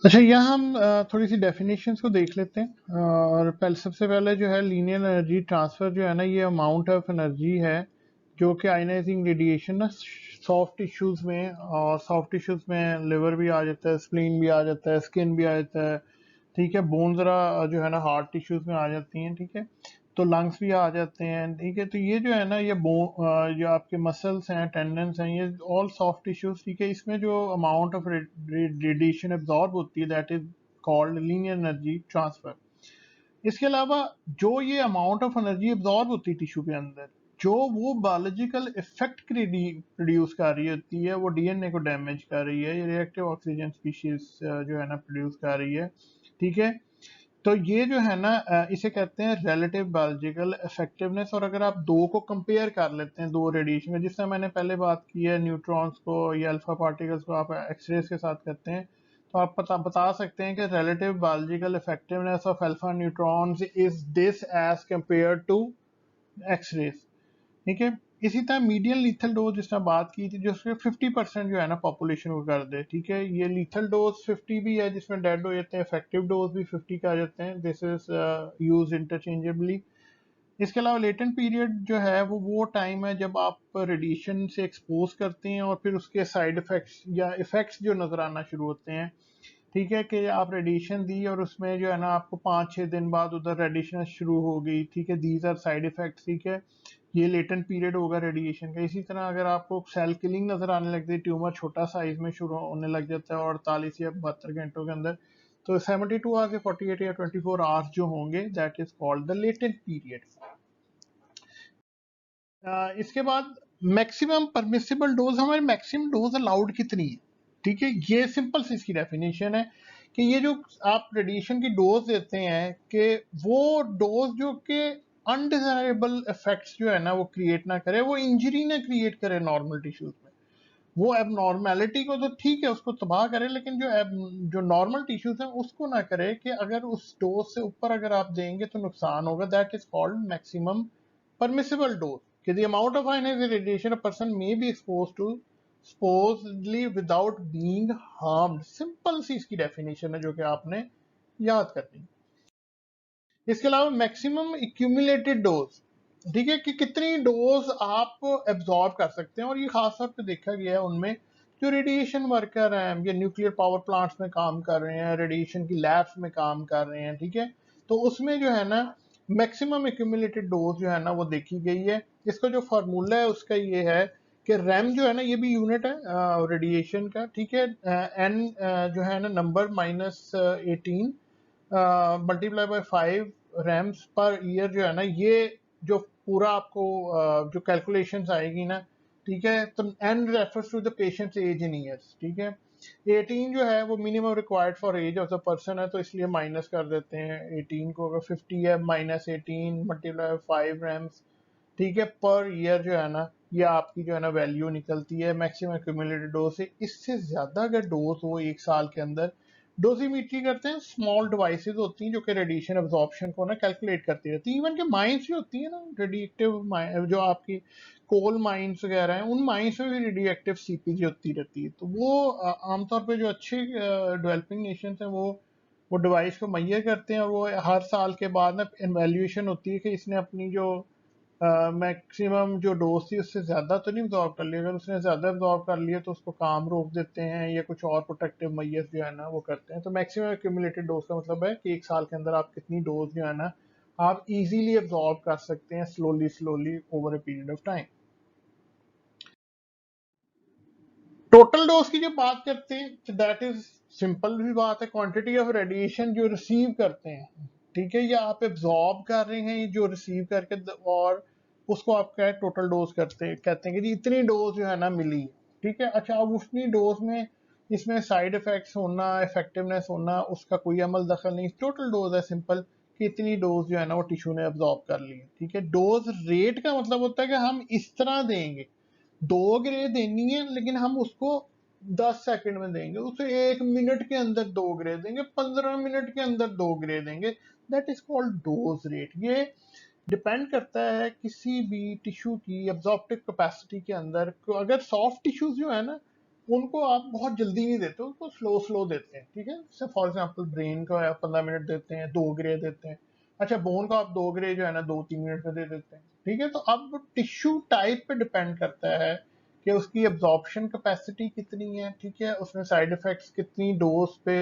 अच्छा, यहाँ हम थोड़ी सी डेफिनेशंस को देख लेते हैं। और पहले सबसे पहले जो है लीनियर एनर्जी ट्रांसफर जो है ना, ये अमाउंट ऑफ एनर्जी है जो कि आयनाइजिंग रेडिएशन ना सॉफ्ट टिश्यूज में, और सॉफ्ट टिश्यूज में लिवर भी आ जाता है, स्प्लीन भी आ जाता है, स्किन भी आ जाता है, ठीक है। बोन जरा जो है ना हार्ड टिश्यूज में आ जाती हैं, ठीक है। तो लंग्स भी आ जाते हैं, ठीक है। तो ये जो है ना, ये जो आपके मसल्स हैं, टेंडन्स हैं, ये ऑल सॉफ्ट टिश्यूज, ठीक है। इसमें जो अमाउंट ऑफ रेडिएशन एब्जॉर्ब होती है, that is called linear energy transfer. इसके अलावा जो ये अमाउंट ऑफ एनर्जी एब्जॉर्ब होती है टिश्यू के अंदर, जो वो बायोलॉजिकल इफेक्ट प्रोड्यूस कर रही होती है, वो डीएनए को डैमेज कर रही है, ये रिएक्टिव ऑक्सीजन स्पीशीज जो है ना प्रोड्यूस कर रही है, ठीक है। तो ये जो है ना इसे कहते हैं रिलेटिव बायोलॉजिकल इफेक्टिवनेस। और अगर आप दो को कंपेयर कर लेते हैं, दो रेडिएशन में, जिससे मैंने पहले बात की है न्यूट्रॉन्स को या अल्फा पार्टिकल्स को आप एक्सरेज के साथ करते हैं, तो आप बता सकते हैं कि relative biological effectiveness of alpha neutrons is this as compare to X-rays, ठीक है। इसी तरह मीडियन लीथल डोज जिसने बात की थी, जो 50% जो है ना पॉपुलेशन को कर दे, ठीक है। ये लीथल डोज 50 भी है जिसमें डेड हो जाते हैं, इफेक्टिव डोज भी 50 का आ जाते हैं। This is use interchangeably. इसके अलावा लेटेंट पीरियड जो है वो टाइम है जब आप रेडिएशन से एक्सपोज करते हैं और फिर उसके साइड इफेक्ट्स या इफेक्ट्स जो नजर आना शुरू होते हैं, ठीक है। कि आप रेडिएशन दी और उसमें जो है ना आपको 5-6 दिन बाद उधर रेडिएशन शुरू हो गई, ठीक है। दीज आर साइड इफेक्ट्स, ठीक है। ये लेटेंट पीरियड होगा रेडिएशन का। इसी तरह अगर आपको सेल किलिंग नजर आने लगती है, ट्यूमर छोटा साइज में शुरू होने लग जाता है और 48 या 72 घंटों के अंदर, तो 72 आवर्स या 48 या 24 आवर्स जो होंगे, that is called the latent period. इसके बाद मैक्सिमम परमिसिबल डोज, हमारी मैक्सिमम डोज अलाउड कितनी है, ठीक है। ये सिंपल सी इसकी डेफिनेशन है कि ये जो आप रेडिएशन की डोज देते हैं, कि वो डोज जो कि अनडिजायरेबल इफेक्ट्स जो है ना वो क्रिएट ना करे, वो इंजरी ना क्रिएट करे नॉर्मल टिश्यूज में। वो एबनॉर्मेलिटी को तो ठीक है उसको तबाह करे, लेकिन जो नॉर्मल टिश्यूज हैं उसको ना करे। कि अगर उस डोज से ऊपर अगर आप देंगे तो नुकसान होगा, that is called maximum permissible dose. कि the amount of ionizing radiation a person may be exposed to supposedly without being harmed. Simple सी इसकी डेफिनेशन है जो कि आपने याद करनी। इसके अलावा मैक्सिमम एक्यूमुलेटेड डोज, ठीक है। कि कितनी डोज आप एब्जॉर्ब कर सकते हैं, और ये खास तौर पे देखा गया है उनमें जो रेडिएशन वर्कर हैं या न्यूक्लियर पावर प्लांट्स में काम कर रहे हैं, रेडिएशन की लैब्स में काम कर रहे हैं, ठीक है। तो उसमें जो है ना मैक्सिमम एक्यूमुलेटेड डोज जो है ना वो देखी गई है। इसका जो फार्मूला है उसका ये है कि रैम जो है ना, ये भी यूनिट है रेडिएशन का, ठीक है। एन जो है ना number -18 multiply by 5 rems per year जो है ना, ये जो पूरा आपको जो कैलकुलेशंस आएगी ना, ठीक है। तो N refers to the patient's age in years, ठीक है। 18 जो है वो minimum required for age of the person है, तो इसलिए माइनस कर देते हैं 18 को। अगर 50 है, -18 मल्टीप्लाई 5 रैम्स, ठीक है, पर ईयर जो है ना, ये आपकी जो है ना वैल्यू निकलती है मैक्सिमम एक्यूमुलेटेड डोज से। इससे ज्यादा अगर डोज हो एक साल के अंदर, डोजीमीट्री करते हैं, स्मॉल डिवाइसेस होती हैं जो कि रेडिएशन एब्जॉर्प्शन को ना कैलकुलेट करती रहती है। इवन के माइंस जो होती है ना रेडिएक्टिव, जो आपकी कोल माइंस वगैरह हैं, उन माइंस में भी रेडिएक्टिव सीपीजी होती रहती है। तो वो आमतौर पे जो अच्छे डेवलपिंग नेशंस हैं वो डिवाइस को मुहैया करते हैं, और वो हर साल के बाद ना इवैल्यूएशन होती है कि इसने अपनी जो मैक्सिमम जो डोज थी उससे ज्यादा तो नहीं अब्जॉर्ब कर लिया। अगर उसने ज्यादा अब्जॉर्ब कर लिया तो उसको काम रोक देते हैं या कुछ और प्रोटेक्टिव मैयर्स जो है ना वो करते हैं। तो मैक्सिमम एक्यूमुलेटेड डोज का मतलब है कि एक साल के अंदर आप कितनी डोज जो है ना आप इजीली अब्जॉर्ब कर सकते हैं, slowly slowly over a period of time. Total dose की जब बात करते हैं तो दैट इज सिंपल भी बात है, क्वांटिटी ऑफ रेडिएशन जो रिसीव करते हैं, ठीक है, या आप एब्जॉर्ब कर रहे हैं जो रिसीव करके, और उसको आप क्या टोटल डोज करते हैं, कहते हैं कि जी इतनी डोज जो है ना मिली, ठीक है। अच्छा, अब उतनी डोज में इसमें साइड इफेक्ट्स होना, इफेक्टिवनेस होना, उसका कोई अमल दखल नहीं। टोटल डोज है सिंपल कि इतनी डोज जो है ना वो टिश्यू ने एब्जॉर्ब कर ली है, ठीक है। डोज रेट का मतलब होता है कि हम इस तरह देंगे, 2 ग्रे देनी है लेकिन हम उसको 10 सेकंड में देंगे, उसे 1 मिनट के अंदर 2 ग्रे देंगे, 15 मिनट के अंदर 2 ग्रे देंगे। That is called dose rate. ये डिपेंड करता है किसी भी टिश्यू की एब्जॉर्प्टिव कैपेसिटी के अंदर। अगर सॉफ्ट टिश्यूज जो है ना उनको आप बहुत जल्दी नहीं देते, उनको स्लो स्लो देते हैं, ठीक है। जैसे फॉर एग्जांपल ब्रेन को आप 15 मिनट देते हैं, 2 ग्रे देते हैं। अच्छा, बोन को आप 2 ग्रे जो है ना 2-3 मिनट में दे देते हैं, ठीक है। तो अब टिश्यू टाइप पे डिपेंड करता है कि उसकी एब्जॉर्प्शन कैपेसिटी कितनी है, ठीक है, उसमें साइड इफेक्ट्स कितनी डोज पे,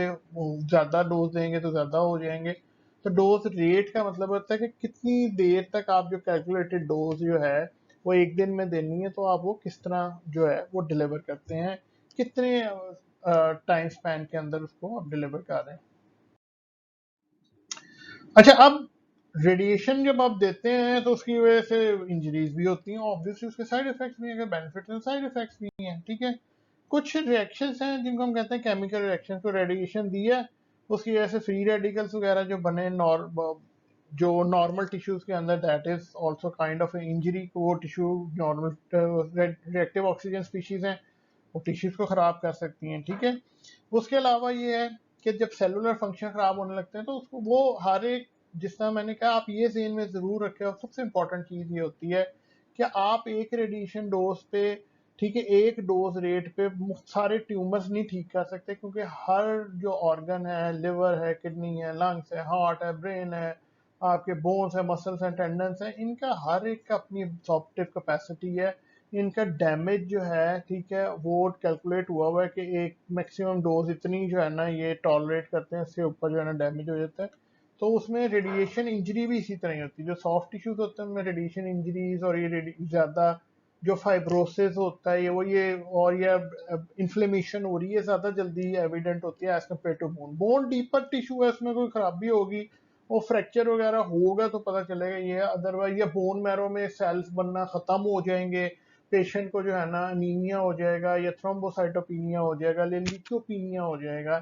ज्यादा डोज देंगे तो ज्यादा हो जाएंगे। तो डोज रेट का मतलब होता है कि कितनी देर तक आप जो कैलकुलेटेड डोज जो है वो एक दिन में देनी है, तो आप वो किस तरह जो है वो डिलीवर करते हैं, कितने टाइम स्पैन के अंदर उसको आप डिलीवर कर रहे हैं। अच्छा, अब रेडिएशन जब आप देते हैं तो उसकी वजह से इंजरीज भी होती हैं, ऑब्वियसली उसके साइड इफेक्ट्स भी हैं, अगर बेनिफिट है साइड इफेक्ट्स भी हैं, ठीक है। कुछ रिएक्शंस हैं जिनको हम कहते हैं केमिकल रिएक्शन, को रेडिएशन दिया उसकी वजह से फ्री रेडिकल्स वगैरह जो बने जो नॉर्मल टिश्यूज के अंदर, that is also kind of injury. वो tissue normal reactive oxygen species हैं, वो टिश्यूज को खराब कर सकती हैं, ठीक है। उसके अलावा ये है कि जब सेलुलर फंक्शन खराब होने लगते हैं तो उसको वो हर एक, जिस तरह मैंने कहा, आप ये ज़हन में जरूर रखें, और सबसे इंपॉर्टेंट चीज ये होती है कि आप एक रेडिएशन डोज पे, ठीक है, एक डोज रेट पे सारे ट्यूमर्स नहीं ठीक कर सकते, क्योंकि हर जो ऑर्गन है, लिवर है, किडनी है, लंग्स है, हार्ट है, ब्रेन है, आपके बोन्स है, मसल्स हैं, टेंडन्स हैं, इनका हर एक का अपनी एब्सॉर्प्टिव कैपेसिटी है। इनका डैमेज जो है, ठीक है, वो कैलकुलेट हुआ हुआ है कि एक मैक्सिमम डोज इतनी जो है ना ये टॉलरेट करते हैं, इससे ऊपर जो है ना डैमेज हो जाता है। तो उसमें रेडिएशन इंजरी भी इसी तरह ही होती है, जो सॉफ्ट टिश्यूज होते हैं उनमें रेडिएशन इंजरीज, और ये ज्यादा जो फाइब्रोसिस होता है ये और ये इन्फ्लेमेशन हो रही है, ज्यादा जल्दी एविडेंट होती है as compare to bone. Bone deeper tissue है, उसमें कोई खराबी होगी, वो फ्रैक्चर वगैरह होगा तो पता चलेगा ये, अदरवाइज ये बोन मैरो में सेल्स बनना खत्म हो जाएंगे, पेशेंट को जो है ना अनीमिया हो जाएगा, या थ्रोम्बोसाइटोपिनिया हो जाएगा, ल्यूकोपिनिया हो जाएगा।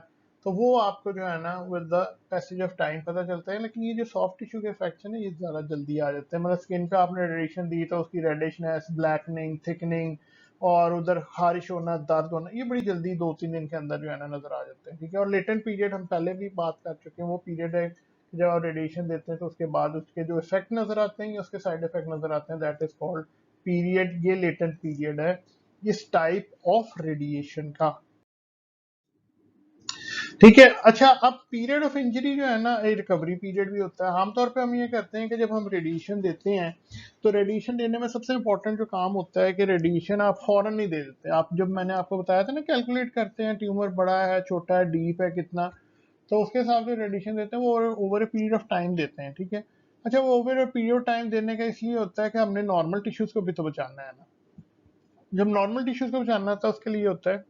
तो वो आपको जो है ना with the passage of time पता चलता है। लेकिन ये जो सॉफ्ट टिश्यू के इफेक्शन है ये ज्यादा जल्दी आ जाते हैं, मतलब स्किन पे आपने रेडिएशन दी तो उसकी रेडिशनेस, ब्लैकनिंग, थिकनिंग, और उधर खारिश होना, दर्द होना, ये बड़ी जल्दी 2-3 दिन के अंदर जो है ना नजर आ जाते हैं, ठीक है। और लेटेंट पीरियड हम पहले भी बात कर चुके हैं, वो पीरियड है जब आप रेडिएशन देते हैं तो उसके बाद उसके जो इफेक्ट नजर आते हैं या उसके साइड इफेक्ट नजर आते हैं, दैट इज कॉल्ड पीरियड। ये लेटेंट पीरियड है इस टाइप ऑफ रेडिएशन का, ठीक है। अच्छा, अब पीरियड ऑफ इंजरी जो है ना, रिकवरी पीरियड भी होता है। आमतौर पे हम ये करते हैं कि जब हम रेडिएशन देते हैं तो रेडिएशन देने में सबसे इंपॉर्टेंट जो काम होता है कि रेडिएशन आप फौरन नहीं दे देते। आप, जब मैंने आपको बताया था ना, कैलकुलेट करते हैं ट्यूमर बड़ा है, छोटा है, डीप है, कितना, तो उसके हिसाब से रेडिएशन देते हैं, वो over a period of time देते हैं, ठीक है। अच्छा, वो over a period of time देने का इसलिए होता है कि हमने नॉर्मल टिश्यूज को भी तो बचाना है ना। जब नॉर्मल टिश्यूज को बचाना होता है उसके लिए होता है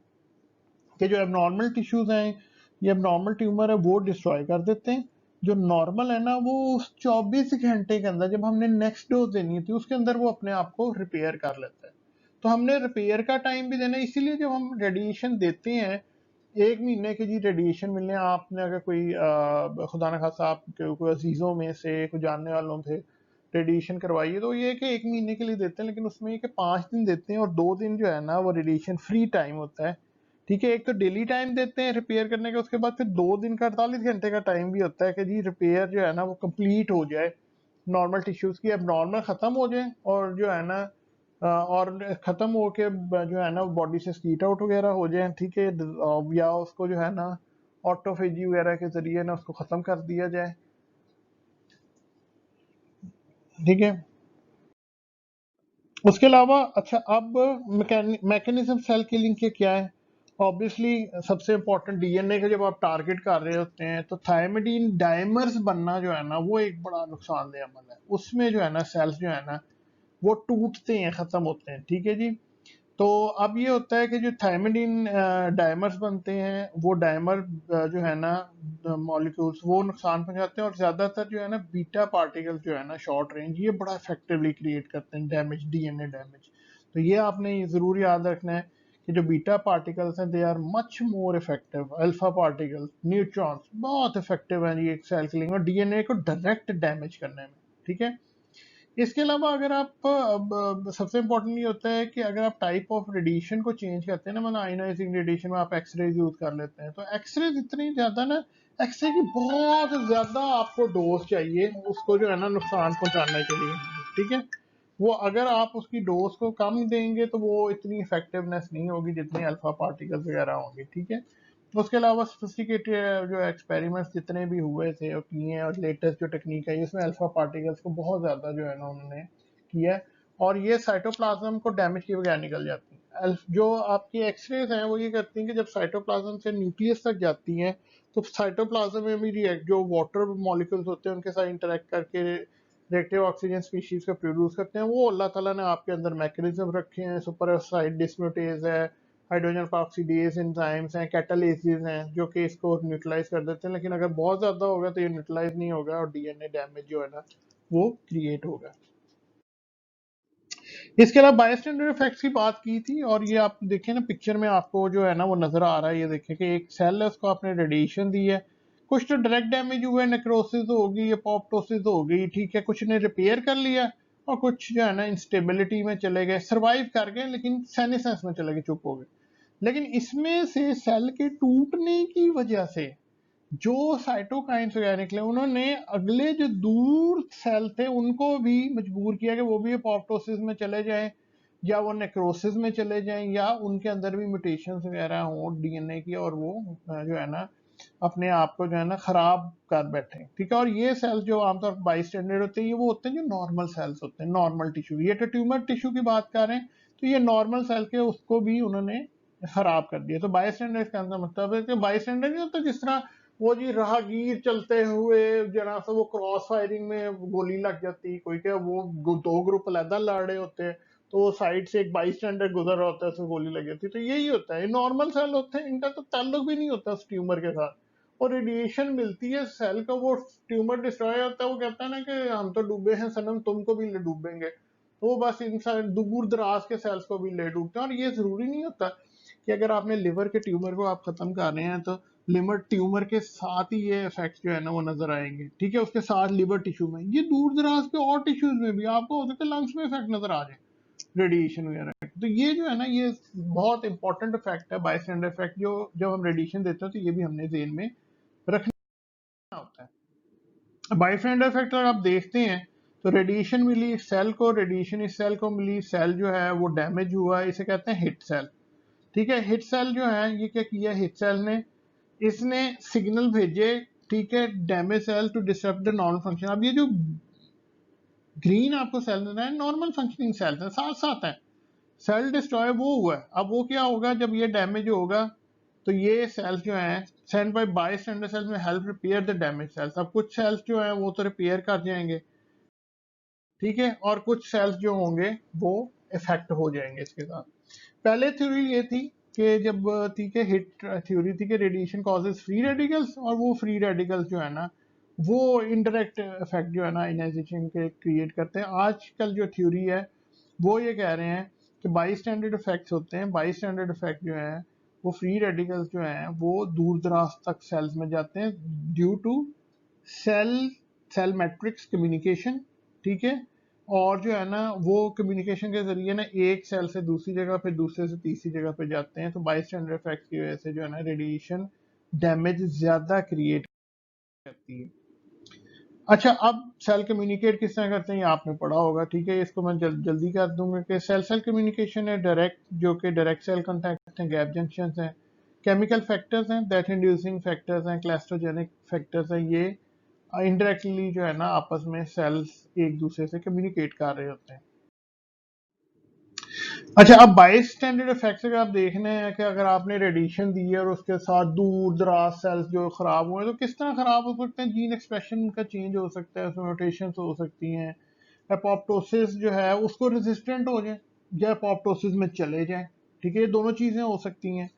कि जो एबनॉर्मल टिश्यूज हैं, ये एबनॉर्मल ट्यूमर है, वो डिस्ट्रॉय कर देते हैं। जो नॉर्मल है ना, वो उस 24 घंटे के अंदर, जब हमने नेक्स्ट डोज देनी थी उसके अंदर, वो अपने आप को रिपेयर कर लेता है। तो हमने रिपेयर का टाइम भी देना है, इसीलिए जब हम रेडिएशन देते हैं, 1 महीने की जी रेडिएशन मिलने, आपने अगर कोई खुदा न खासा आपके कोई अजीजों में से, कोई जानने वालों से रेडिएशन करवाइए, तो ये है कि 1 महीने के लिए देते हैं, लेकिन उसमें ये कि 5 दिन देते हैं, और 2 दिन जो है ना वो रेडिएशन फ्री टाइम होता है, ठीक है। एक तो डेली टाइम देते हैं रिपेयर करने का, उसके बाद फिर 2 दिन का 48 घंटे का टाइम भी होता है कि जी रिपेयर जो है ना वो कंप्लीट हो जाए, नॉर्मल टिश्यूज की अब नॉर्मल खत्म हो जाए, और जो है ना और खत्म होके जो है ना बॉडी से स्कीट आउट वगैरह हो जाए, ठीक है, या उसको जो है ना ऑटोफेजी वगैरह के जरिए ना उसको खत्म कर दिया जाए, ठीक है। उसके अलावा, अच्छा, अब मैकेनिज्म सेल किलिंग के क्या है। ऑब्वियसली सबसे इंपॉर्टेंट, डीएनए का जब आप टारगेट कर रहे होते हैं तो थायमिडीन डाइमर्स बनना जो है ना वो एक बड़ा नुकसानदेह अमल है। उसमें जो है ना सेल्स जो है ना वो टूटते हैं, खत्म होते हैं, ठीक है जी। तो अब ये होता है कि जो थायमिडीन डायमर्स बनते हैं, वो डायमर जो है ना मॉलिक्यूल्स, वो नुकसान पहुंचाते हैं, और ज्यादातर जो है ना बीटा पार्टिकल्स जो है ना शॉर्ट रेंज, ये बड़ा इफेक्टिवली क्रिएट करते हैं डैमेज, डीएनए डैमेज। तो ये आपने जरूर याद रखना है कि जो बीटा पार्टिकल्स हैं they are much more effective, alpha particles, neutrons बहुत इफेक्टिव हैं ये सेल किलिंग और डीएनए को डायरेक्ट डैमेज करने में, ठीक है। इसके अलावा अगर आप सबसे इम्पोर्टेंट ये होता है कि अगर आप टाइप ऑफ रेडिएशन को चेंज करते हैं ना, मतलब आयोनाइजिंग रेडिएशन में आप एक्सरे यूज कर लेते हैं, तो एक्सरे इतनी ज्यादा ना, एक्सरे की बहुत ज्यादा आपको डोज चाहिए उसको जो है ना नुकसान पहुंचाने के लिए, ठीक है। वो अगर आप उसकी डोज को कम देंगे तो वो इतनी इफेक्टिवनेस नहीं होगी जितनी अल्फा पार्टिकल्स वगैरह होंगे, ठीक है। उसके अलावा सोफिस्टिकेटेड जो एक्सपेरिमेंट्स जितने भी हुए थे और किए हैं और लेटेस्ट जो टेक्निक है इसमें अल्फा पार्टिकल्स को बहुत ज़्यादा जो है ना उन्होंने किया है, और ये साइटोप्लाज्म को डैमेज किए बगैर निकल जाती हैं। जो आपकी एक्सरेज हैं वो ये करती हैं कि जब साइटोप्लाज्म से न्यूक्लियस तक जाती हैं तो साइटोप्लाज्म में भी रिएक्ट जो वाटर मॉलिक्यूल्स होते हैं उनके साथ इंटरेक्ट करके रिएक्टिव ऑक्सीजन स्पीशीज को प्रोड्यूस करते हैं। वो अल्लाह ताला ने आपके अंदर मैकेनिज्म रखे हैं, सुपरऑक्साइड डिस्म्यूटेज है, हाइड्रोजन परऑक्सीडेज एंजाइम्स हैं, कैटालिसिस हैं जो कि इसको न्यूट्रलाइज कर देते हैं, लेकिन अगर बहुत ज्यादा होगा तो ये न्यूट्रलाइज नहीं होगा और डीएनए डैमेज जो है ना वो क्रिएट होगा। इसके अलावा बायस्टैंडर इफेक्ट्स की बात की थी, और ये आप देखें ना पिक्चर में आपको जो है ना वो नजर आ रहा है, ये देखें कि एक सेल है उसको आपने रेडिएशन दी है, कुछ तो डायरेक्ट डैमेज हुआ है, नेक्रोसिस होगी, अपोप्टोसिस हो गई, ठीक है, कुछ ने रिपेयर कर लिया और कुछ जो है ना इंस्टेबिलिटी में चले गए, सर्वाइव कर गए लेकिन सेनेसेंस में चले गए, चुप हो गए। लेकिन इसमें से सेल के टूटने की वजह से जो साइटोकाइन्स वगैरह निकले उन्होंने अगले जो दूर सेल थे उनको भी मजबूर किया कि वो भी अपोप्टोसिस में चले जाएं या वो नेक्रोसिस में चले जाएं या उनके अंदर भी म्यूटेशंस वगैरह हो डीएनए की और वो जो है ना अपने आप को जो है ना खराब कर बैठे, ठीक है। और ये सेल्स जो आमतौर पर बाई स्टैंडर्ड होते हैं ये वो होते हैं जो नॉर्मल सेल्स होते हैं, नॉर्मल टिश्यू, ये तो ट्यूमर टिश्यू की बात कर रहे हैं, तो ये नॉर्मल सेल के उसको भी उन्होंने खराब कर दिया। तो बाई स्टैंडर्ड का मतलब है कि बाई स्टैंडर्ड नहीं होता जिस तरह वो जी राहगीर चलते हुए जरा सा वो क्रॉस फायरिंग में गोली लग जाती, कोई क्या वो दो ग्रुप अलग लड़ रहे होते हैं तो वो साइड से एक बाई स्टैंडर्ड गुजर रहा होता है उसमें गोली लग जाती है, तो यही होता है, नॉर्मल सेल होते हैं, इनका तो ताल्लुक भी नहीं होता उस ट्यूमर के साथ। और रेडिएशन मिलती है सेल का, वो ट्यूमर डिस्ट्रॉय होता है, वो कहता है ना कि हम तो डूबे हैं सनम तुमको भी ले डूबेंगे, तो वो बस इन दूर दराज के सेल्स को भी ले डूबते हैं। और ये जरूरी नहीं होता कि अगर आपने लिवर के ट्यूमर को आप खत्म कर रहे हैं तो लिवर ट्यूमर के साथ ही ये इफेक्ट जो है ना वो नजर आएंगे, ठीक है, उसके साथ लिवर टिश्यू में, ये दूर दराज के और टिश्यूज में भी आपको हो सकता है लंग्स में इफेक्ट नजर आ जाए रेडिएशन वगैरह। तो ये जो है ना ये बहुत इंपॉर्टेंट इफेक्ट है बायस्टैंडर इफेक्ट, जो जब हम रेडिएशन देते हैं तो ये भी हमने जेन में रखना होता है। बायस्टैंडर इफेक्ट अगर आप देखते हैं तो रेडिएशन मिली सेल को, रेडिएशन इस सेल को मिली, सेल जो है वो डैमेज हुआ, इसे कहते हैं हिट सेल, ठीक है। हिट सेल जो है ये क्या किया हिट सेल ने, इसने सिग्नल भेजे, ठीक है, damage cell to disturb the normal function. अब ये जो ग्रीन आपको सेल मिल रहा है नॉर्मल फंक्शनिंग सेल है, साथ साथ है, सेल डिस्ट्रॉय वो हुआ है। अब वो क्या होगा जब ये डैमेज होगा तो ये सेल्स जो हैं सेंड बाय बायस्टैंडर सेल्स में help repair the damage cells. अब कुछ सेल्स जो हैं वो तो रिपेयर कर जाएंगे, ठीक है, और कुछ सेल्स जो होंगे वो इफेक्ट हो जाएंगे इसके साथ। पहले थ्योरी ये थी कि जब ठीक है हिट थ्योरी थी कि रेडिएशन कॉजेज फ्री रेडिकल्स, और वो फ्री रेडिकल्स जो है ना वो इनडायरेक्ट इफेक्ट जो है ना आयनाइजेशन के क्रिएट करते हैं। आजकल जो थ्योरी है वो ये कह रहे हैं कि बाई स्टैंडर्ड इफेक्ट्स होते हैं, बाई स्टैंडर्ड इफेक्ट जो है वो फ्री रेडिकल्स जो हैं वो दूर दराज तक सेल्स में जाते हैं due to cell cell matrix communication, ठीक है। और जो है ना वो कम्युनिकेशन के जरिए ना एक सेल से दूसरी जगह पे, दूसरे से तीसरी जगह पे जाते हैं, तो बाईस्टैंडर इफेक्ट की वजह से जो है ना रेडिएशन डैमेज ज्यादा क्रिएट करती है। अच्छा, अब सेल कम्युनिकेट किस तरह करते हैं ये आपने पढ़ा होगा, ठीक है, इसको मैं जल्दी कर दूंगा कि सेल सेल कम्युनिकेशन है डायरेक्ट, जो कि डायरेक्ट सेल कांटेक्ट हैं, गैप जंक्शंस हैं, केमिकल फैक्टर्स हैं, दैट इंड्यूसिंग फैक्टर्स हैं, क्लस्ट्रोजेनिक फैक्टर्स हैं, ये इनडायरेक्टली जो है ना आपस में सेल्स एक दूसरे से कम्युनिकेट कर रहे होते हैं। अच्छा, अब बाई स्टैंडर्ड इफेक्ट्स अगर आप देखने हैं कि अगर आपने रेडिएशन दी है और उसके साथ दूर दराज सेल्स जो खराब हुए तो किस तरह खराब हो सकते हैं, जीन एक्सप्रेशन का चेंज हो सकता है, उसमें म्यूटेशंस हो सकती हैं, एपोप्टोसिस जो है उसको रेजिस्टेंट हो जाए या एपोप्टोसिस में चले जाएं, ठीक है, ये दोनों चीजें हो सकती हैं।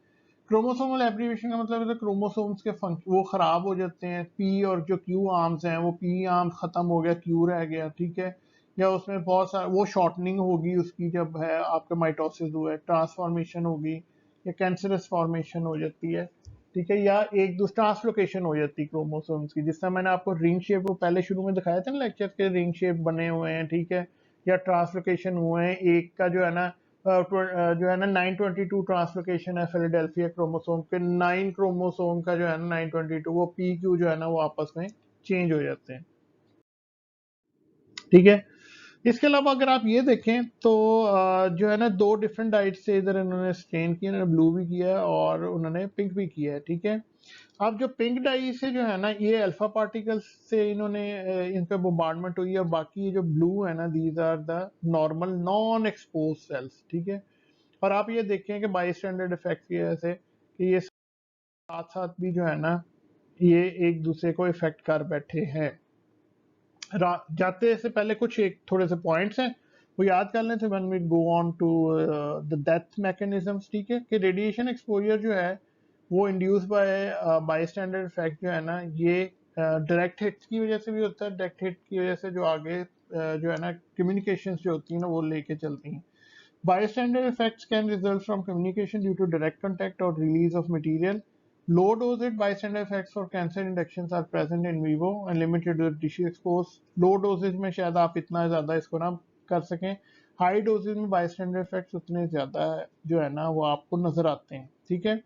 क्रोमोसोमल एब्रीवेशन का मतलब है क्रोमोसोम्स के फंक्शन वो खराब हो जाते हैं, पी और जो क्यू आर्म्स हैं वो पी आर्म खत्म हो गया, क्यू रह गया, ठीक है, या उसमें बहुत सारा वो शॉर्टनिंग होगी उसकी, जब है आपका माइटोसिस हुआ है, ट्रांसफॉर्मेशन होगी या कैंसरस फॉर्मेशन हो जाती है, ठीक है, या एक दूसरा ट्रांसलोकेशन हो जाती है क्रोमोसोम्स की, जिस तरह मैंने आपको रिंग शेप को पहले शुरू में दिखाया था ना लेक्चर के, रिंग शेप बने हुए हैं, ठीक है, या ट्रांसलोकेशन हुए हैं, एक का जो है ना जो है ना 922 ट्रांसलोकेशन है फिलाडेल्फिया क्रोमोसोम के, 9 क्रोमोसोम का जो है ना 922 वो पी क्यू जो है ना वो आपस में चेंज हो जाते हैं, ठीक है। इसके अलावा अगर आप ये देखें तो जो है ना, दो डिफरेंट डाइट से इधर इन्होंने स्टेन किया, इन्होंने ब्लू भी किया है और उन्होंने पिंक भी किया है, ठीक है। अब जो पिंक डाई से जो है ना, ये अल्फा पार्टिकल्स से इन्होंने इन पे बोmbardment हुई है, और बाकी ये जो ब्लू है ना, these are the normal non expose cells, ठीक है। और आप ये देखें कि बाई स्टैंडर्ड इफेक्ट की वजह से कि ये साथ साथ भी जो है ना, ये एक दूसरे को इफेक्ट कर बैठे हैं। जाते से पहले कुछ एक थोड़े से पॉइंट्स हैं वो याद कर लें थे when we go on to the death mechanisms, ठीक है। कि रेडिएशन एक्सपोजर जो है वो इंड्यूस बाय स्टैंडर्ड इफेक्ट जो है ना, ये डायरेक्ट हिट्स की वजह से भी होता है। डायरेक्ट हिट की वजह से जो आगे जो है ना कम्युनिकेशंस जो होती हैं ना, वो लेके चलती हैं। Bystander effects can result from communication due to direct contact or release of material. Low dosage bystander effects for cancer inductions are present in vivo and limited to tissue exposed. Low dosage में शायद आप इतना ज़्यादा इसको ना कर सकें। High doses में bystander effects उतने ज़्यादा जो है ना वो आपको नज़र आते हैं, ठीक है।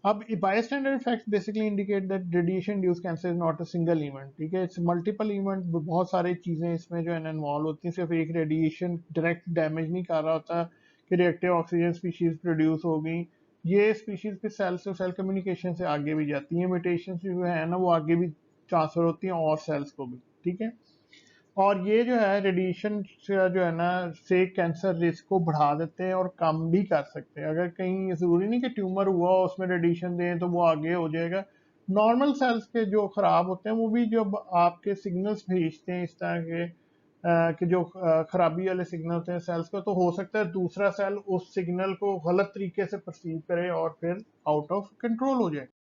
अब bystander effects basically indicate that radiation induced cancer is not a single event, ठीक है। इट्स मल्टीपल इवेंट, बहुत सारी चीज़ें इसमें जो है ना इन्वॉल्व होती हैं। सिर्फ एक रेडिएशन डायरेक्ट डैमेज नहीं कर रहा होता कि रिएक्टिव ऑक्सीजन स्पीशीज प्रोड्यूस हो गई। ये स्पीशीज फिर सेल से सेल कम्युनिकेशन से आगे भी जाती हैं। म्यूटेशन जो है ना वो आगे भी ट्रांसफर होती हैं और सेल्स को भी, ठीक है। और ये जो है रेडिएशन जो है ना से कैंसर रिस्क को बढ़ा देते हैं और कम भी कर सकते हैं। अगर कहीं जरूरी नहीं कि ट्यूमर हुआ उसमें रेडिएशन दें तो वो आगे हो जाएगा। नॉर्मल सेल्स के जो खराब होते हैं वो भी जब आपके सिग्नल्स भेजते हैं इस तरह के कि जो खराबी वाले सिग्नल होते हैं सेल्स को, तो हो सकता है दूसरा सेल उस सिग्नल को गलत तरीके से परसीव करे और फिर आउट ऑफ कंट्रोल हो जाए।